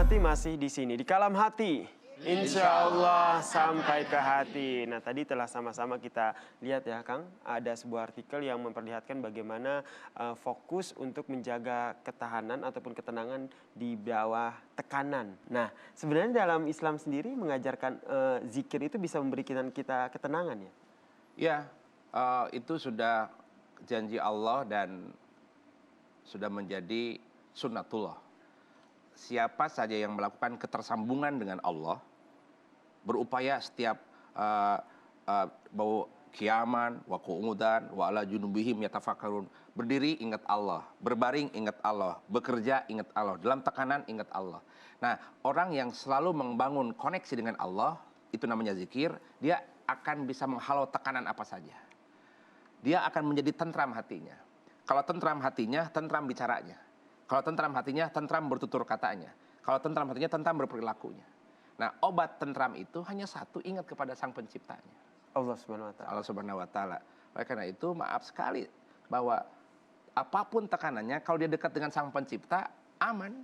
hati masih di sini, di Kalam Hati. Insya Allah sampai ke hati. Nah, tadi telah sama-sama kita lihat ya, Kang, ada sebuah artikel yang memperlihatkan bagaimana fokus untuk menjaga ketahanan ataupun ketenangan di bawah tekanan. Nah, sebenarnya dalam Islam sendiri mengajarkan zikir itu bisa memberikan kita ketenangan ya? Ya, itu sudah janji Allah dan sudah menjadi sunnatullah. Siapa saja yang melakukan ketersambungan dengan Allah, berupaya setiap bau kiaman, wa qu'udan, wa ala junubihim yatafakkarun. Berdiri ingat Allah, berbaring ingat Allah, bekerja ingat Allah, dalam tekanan ingat Allah. Nah, orang yang selalu membangun koneksi dengan Allah, itu namanya zikir, dia akan bisa menghalau tekanan apa saja. Dia akan menjadi tentram hatinya. Kalau tentram hatinya, tentram bicaranya. Kalau tentram hatinya, tentram bertutur katanya. Kalau tentram hatinya, tentram berperilakunya. Nah, obat tentram itu hanya satu, ingat kepada Sang Penciptanya. Allah Subhanahu wa Ta'ala. Allah Subhanahu wa Ta'ala. Oleh karena itu, maaf sekali bahwa apapun tekanannya, kalau dia dekat dengan Sang Pencipta, aman.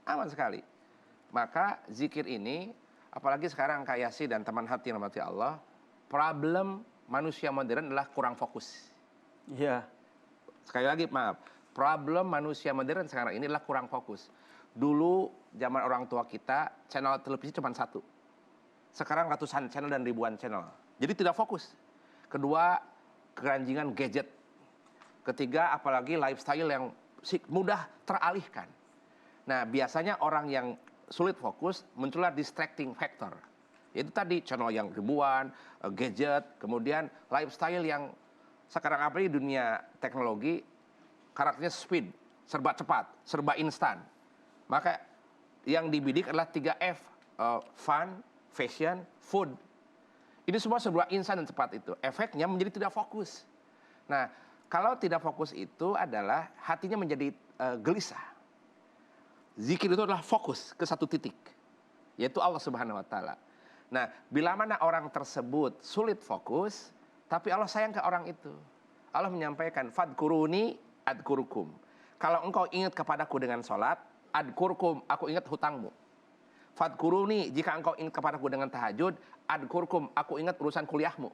Aman sekali. Maka zikir ini, apalagi sekarang Kak Yasi dan teman hati yang dirahmati Allah, problem manusia modern adalah kurang fokus. Iya. Sekali lagi, maaf. Problem manusia modern sekarang ini adalah kurang fokus. Dulu zaman orang tua kita, channel televisi cuma satu. Sekarang ratusan channel dan ribuan channel. Jadi tidak fokus. Kedua, keranjingan gadget. Ketiga, apalagi lifestyle yang mudah teralihkan. Nah, biasanya orang yang sulit fokus muncullah distracting factor. Itu tadi channel yang ribuan, gadget, kemudian lifestyle yang sekarang apa di dunia teknologi, karakternya speed, serba cepat, serba instan. Maka yang dibidik adalah 3F, fun, fashion, food. Ini semua serba instan dan cepat itu. Efeknya menjadi tidak fokus. Nah, kalau tidak fokus itu adalah hatinya menjadi gelisah. Zikir itu adalah fokus ke satu titik, yaitu Allah Subhanahu wa Ta'ala. Nah, bila mana orang tersebut sulit fokus, tapi Allah sayang ke orang itu. Allah menyampaikan, fadkuruni adkurukum. Kalau engkau ingat kepadaku dengan sholat, adkurkum, aku ingat hutangmu. Fadkuruni, jika engkau ingat kepadaku dengan tahajud, adkurkum, aku ingat urusan kuliahmu.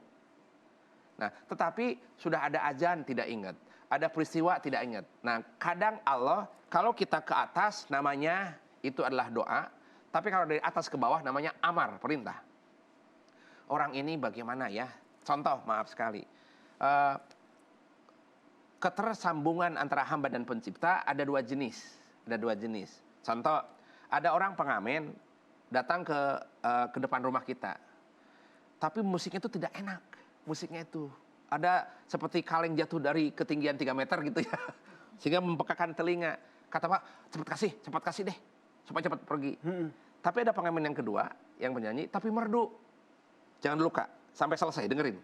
Nah, tetapi sudah ada azan tidak ingat, ada peristiwa tidak ingat. Nah, kadang Allah, kalau kita ke atas namanya itu adalah doa, tapi kalau dari atas ke bawah namanya amar, perintah. Orang ini bagaimana ya? Contoh, maaf sekali. Ketersambungan antara hamba dan pencipta ada dua jenis. Ada dua jenis. Contoh, ada orang pengamen datang ke depan rumah kita. Tapi musiknya itu tidak enak. Musiknya itu ada seperti kaleng jatuh dari ketinggian 3 meter gitu ya. Sehingga mempekakan telinga. Kata Pak, cepat kasih deh. Supaya cepat pergi. Tapi ada pengamen yang kedua, yang penyanyi, tapi merdu. Jangan dulu Kak, sampai selesai, dengerin.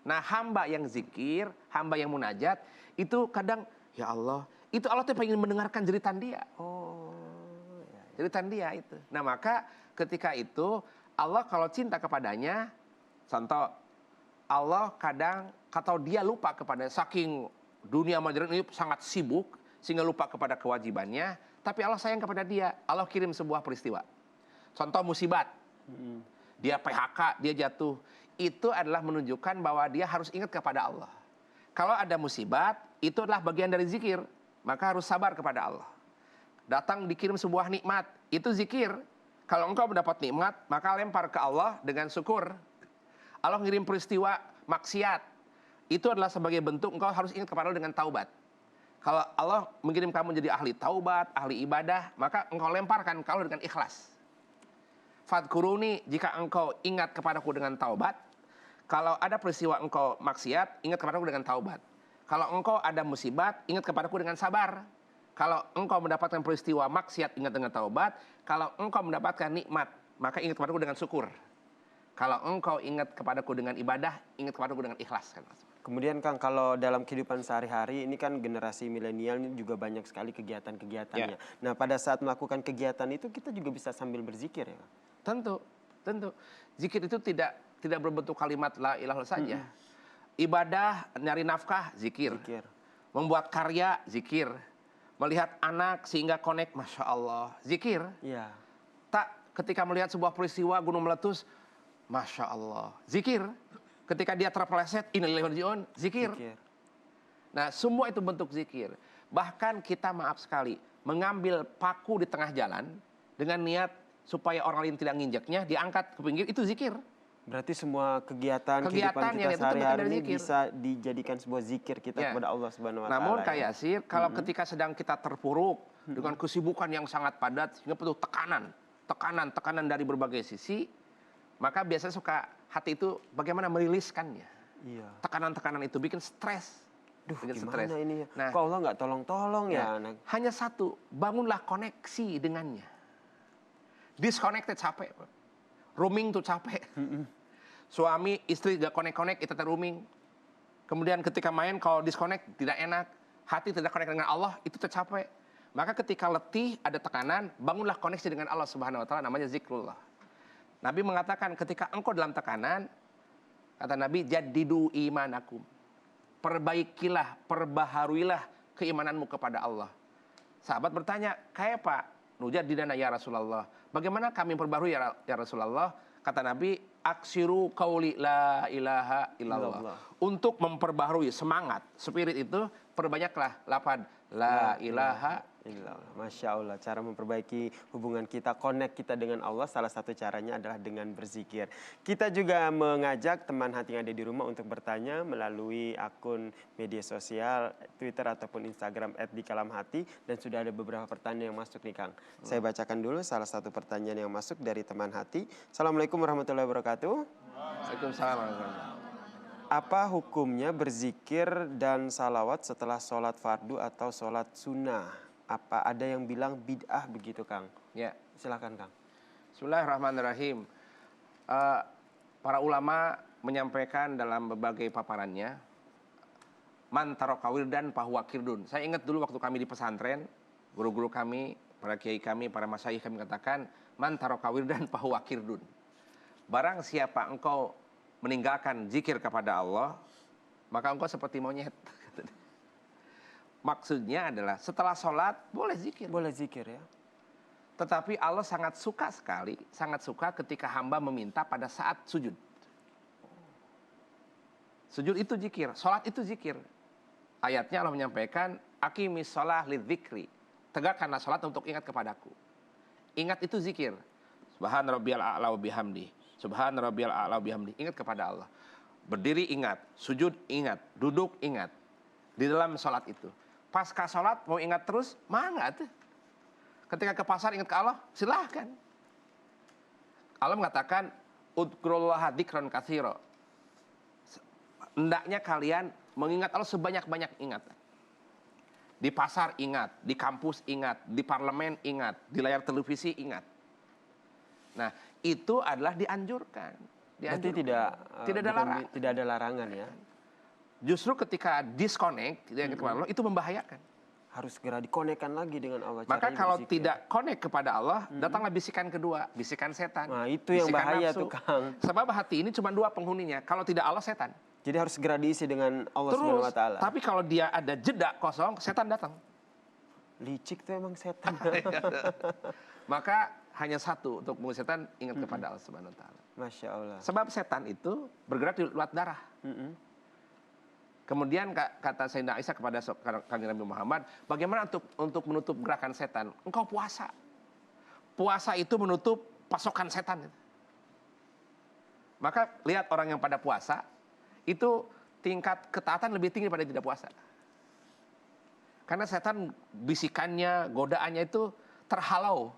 Nah, hamba yang zikir, hamba yang munajat, itu kadang, ya Allah, itu Allah tuh pengen mendengarkan jeritan dia. Jeritan dia itu. Nah, maka ketika itu, Allah kalau cinta kepadanya, contoh, Allah kadang, atau dia lupa kepada, saking dunia modern ini sangat sibuk, sehingga lupa kepada kewajibannya, tapi Allah sayang kepada dia. Allah kirim sebuah peristiwa. Contoh musibat. Dia PHK, dia jatuh. Itu adalah menunjukkan bahwa dia harus ingat kepada Allah. Kalau ada musibat, itu adalah bagian dari zikir. Maka harus sabar kepada Allah. Datang dikirim sebuah nikmat, itu zikir. Kalau engkau mendapat nikmat, maka lempar ke Allah dengan syukur. Allah ngirim peristiwa maksiat. Itu adalah sebagai bentuk engkau harus ingat kepada Allah dengan taubat. Kalau Allah mengirim kamu jadi ahli taubat, ahli ibadah, maka engkau lemparkan ke Allah dengan ikhlas. Fadkuruni, jika engkau ingat kepadaku dengan taubat. Kalau ada peristiwa engkau maksiat, ingat kepadaku dengan taubat. Kalau engkau ada musibat, ingat kepadaku dengan sabar. Kalau engkau mendapatkan peristiwa maksiat, ingat dengan taubat. Kalau engkau mendapatkan nikmat, maka ingat kepadaku dengan syukur. Kalau engkau ingat kepadaku dengan ibadah, ingat kepadaku dengan ikhlas. Kemudian Kang, kalau dalam kehidupan sehari-hari, ini kan generasi milenial ini juga banyak sekali kegiatan-kegiatannya. Ya. Nah, pada saat melakukan kegiatan itu, kita juga bisa sambil berzikir ya? Tentu. Zikir itu tidak berbentuk kalimat la ilaha saja. Ibadah, nyari nafkah, zikir. Membuat karya, zikir. Melihat anak sehingga connect, Masya Allah. Zikir. Iya. Tak ketika melihat sebuah peristiwa gunung meletus, Masya Allah. Zikir. Ketika dia terpeleset, innalillahi wa inna ilaihi raji'un, zikir. Zikir. Nah, semua itu bentuk zikir. Bahkan kita maaf sekali, mengambil paku di tengah jalan dengan niat supaya orang lain tidak nginjaknya, diangkat ke pinggir, itu zikir. Berarti semua kegiatan kehidupan yang kita itu bentuk sehari-hari dari ini zikir. bisa dijadikan sebuah zikir kita Ya. kepada Allah Subhanahu wa taala. Namun ya. Kak Yasir, kalau ketika sedang kita terpuruk dengan kesibukan yang sangat padat, sehingga penuh tekanan dari berbagai sisi, maka biasanya suka hati itu bagaimana meriliskannya. Iya. Tekanan-tekanan itu bikin stres. Duh, Bikin gimana stres. ini ya? Nah, Kok Allah nggak tolong-tolong ya? Ya, hanya satu, bangunlah koneksi dengannya. Disconnected capek, Pak. Roaming tuh capek. Suami, istri gak connect-connect, itu roaming. Kemudian ketika main, kalau disconnect tidak enak. Hati tidak connect dengan Allah, itu tercapek. Maka ketika letih, ada tekanan, bangunlah koneksi dengan Allah Subhanahu Wa Taala, namanya zikrullah. Nabi mengatakan ketika engkau dalam tekanan, kata Nabi, jadidu imanakum. Perbaikilah, perbaharuilah keimananmu kepada Allah. Sahabat bertanya, kayak Pak? Nujadidana ya Rasulullah. Bagaimana kami perbarui ya Rasulullah? Kata Nabi, aksiru qauli la ilaha illallah. Untuk memperbaharui semangat, spirit itu, perbanyaklah lafaz la ilaha illallah. Masya Allah, cara memperbaiki hubungan kita, connect kita dengan Allah, salah satu caranya adalah dengan berzikir. Kita juga mengajak teman hati yang ada di rumah untuk bertanya melalui akun media sosial, Twitter ataupun Instagram @dikalamhati, dan sudah ada beberapa pertanyaan yang masuk nih Kang. Saya bacakan dulu salah satu pertanyaan yang masuk dari teman hati. Assalamualaikum warahmatullahi wabarakatuh. Waalaikumsalam warahmatullahi wabarakatuh. Apa hukumnya berzikir dan salawat setelah sholat fardu atau sholat sunnah? Apa ada yang bilang bid'ah begitu Kang? Ya. Silakan Kang. Bismillahirrahmanirrahim. Para ulama menyampaikan dalam berbagai paparannya, man taraka wirdan fahuwa kirdun. Saya ingat dulu waktu kami di pesantren, guru-guru kami, para kiai kami, para masyayikh kami katakan, man taraka wirdan fahuwa kirdun. Barang siapa engkau meninggalkan zikir kepada Allah, maka engkau seperti monyet. Maksudnya adalah setelah sholat boleh zikir. Boleh zikir ya. Tetapi Allah sangat suka sekali, sangat suka ketika hamba meminta pada saat sujud. Sujud itu zikir, sholat itu zikir. Ayatnya Allah menyampaikan, aqimis sholah lidzikri. Tegakkanlah sholat untuk ingat kepadaku. Ingat itu zikir. Subhan rabbiyal a'la wa bihamdi. Subhan rabbiyal a'la wa bihamdi. Ingat kepada Allah. Berdiri ingat, sujud ingat, duduk ingat. Di dalam sholat itu. Pasca sholat mau ingat terus, mangga tuh. Ketika ke pasar ingat ke Allah, silahkan. Allah mengatakan, udkurullaha dzikran katsira. Hendaknya kalian mengingat Allah sebanyak-banyak ingatan. Di pasar ingat, di kampus ingat, di parlemen ingat, di layar televisi ingat. Nah, itu adalah dianjurkan. Berarti tidak ada larangan ya. Justru ketika disconnect kepada Allah itu membahayakan. Harus segera dikonekkan lagi dengan Allah. Maka Caranya kalau berzikir. tidak connect kepada Allah, datanglah bisikan kedua, bisikan setan. Nah, itu yang bisikan bahaya nafsu. tuh, Kang. Sebab hati ini cuma dua penghuninya. Kalau tidak Allah, setan. Jadi harus segera diisi dengan Allah Terus, Subhanahu wa taala. tapi kalau dia ada jeda kosong, setan datang. Licik tuh emang setan. Maka hanya satu untuk mengusir setan, ingat kepada Allah Subhanahu wa taala. Masya Allah. Sebab setan itu bergerak di luar darah. Kemudian kata Sayyidina Aisyah kepada Kanjeng Nabi Muhammad, bagaimana untuk menutup gerakan setan? Engkau puasa. Puasa itu menutup pasokan setan. Maka lihat orang yang pada puasa, itu tingkat ketaatan lebih tinggi daripada tidak puasa. Karena setan bisikannya, godaannya itu terhalau.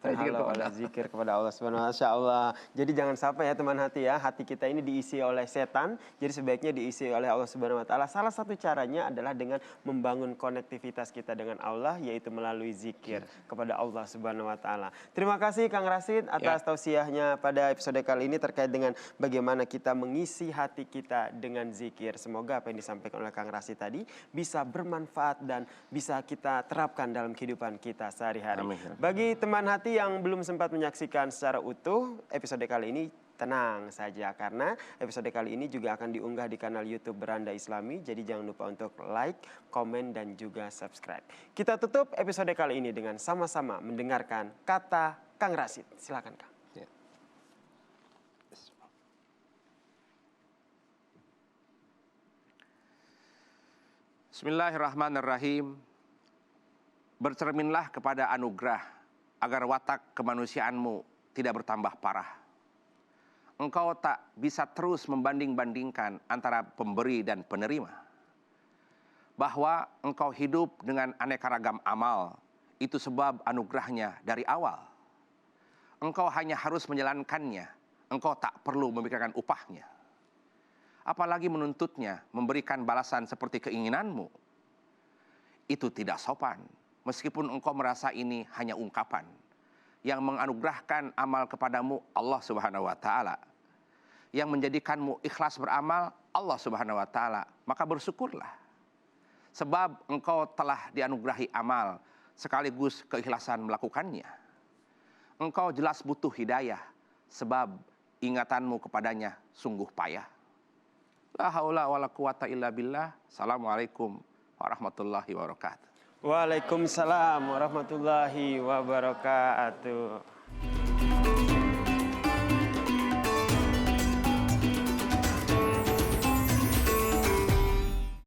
Terhalau oleh zikir kepada Allah Subhanahu wa taala. Jadi jangan sampai ya teman hati ya, hati kita ini diisi oleh setan, jadi sebaiknya diisi oleh Allah Subhanahu wa taala. Salah satu caranya adalah dengan membangun konektivitas kita dengan Allah, yaitu melalui zikir kepada Allah Subhanahu wa taala. Terima kasih Kang Rashid atas tausiahnya pada episode kali ini terkait dengan bagaimana kita mengisi hati kita dengan zikir. Semoga apa yang disampaikan oleh Kang Rashid tadi bisa bermanfaat dan bisa kita terapkan dalam kehidupan kita sehari-hari. Bagi teman hati yang belum sempat menyaksikan secara utuh episode kali ini, tenang saja karena episode kali ini juga akan diunggah di kanal YouTube Beranda Islami. Jadi jangan lupa untuk like, komen, dan juga subscribe. Kita tutup episode kali ini dengan sama-sama mendengarkan kata Kang Rashid. Silakan Kang. Ya. Bismillahirrahmanirrahim. Bercerminlah kepada anugerah agar watak kemanusiaanmu tidak bertambah parah. Engkau tak bisa terus membanding-bandingkan antara pemberi dan penerima. Bahwa engkau hidup dengan aneka ragam amal, itu sebab anugerahnya dari awal. Engkau hanya harus menjalankannya, engkau tak perlu memikirkan upahnya. Apalagi menuntutnya memberikan balasan seperti keinginanmu. Itu tidak sopan, meskipun engkau merasa ini hanya ungkapan. Yang menganugerahkan amal kepadamu Allah Subhanahu wa Ta'ala. Yang menjadikanmu ikhlas beramal Allah Subhanahu wa Ta'ala, maka bersyukurlah. Sebab engkau telah dianugerahi amal sekaligus keikhlasan melakukannya. Engkau jelas butuh hidayah sebab ingatanmu kepadanya sungguh payah. La haula wala quwata illa billah. Assalamualaikum warahmatullahi wabarakatuh. Waalaikumsalam warahmatullahi wabarakatuh.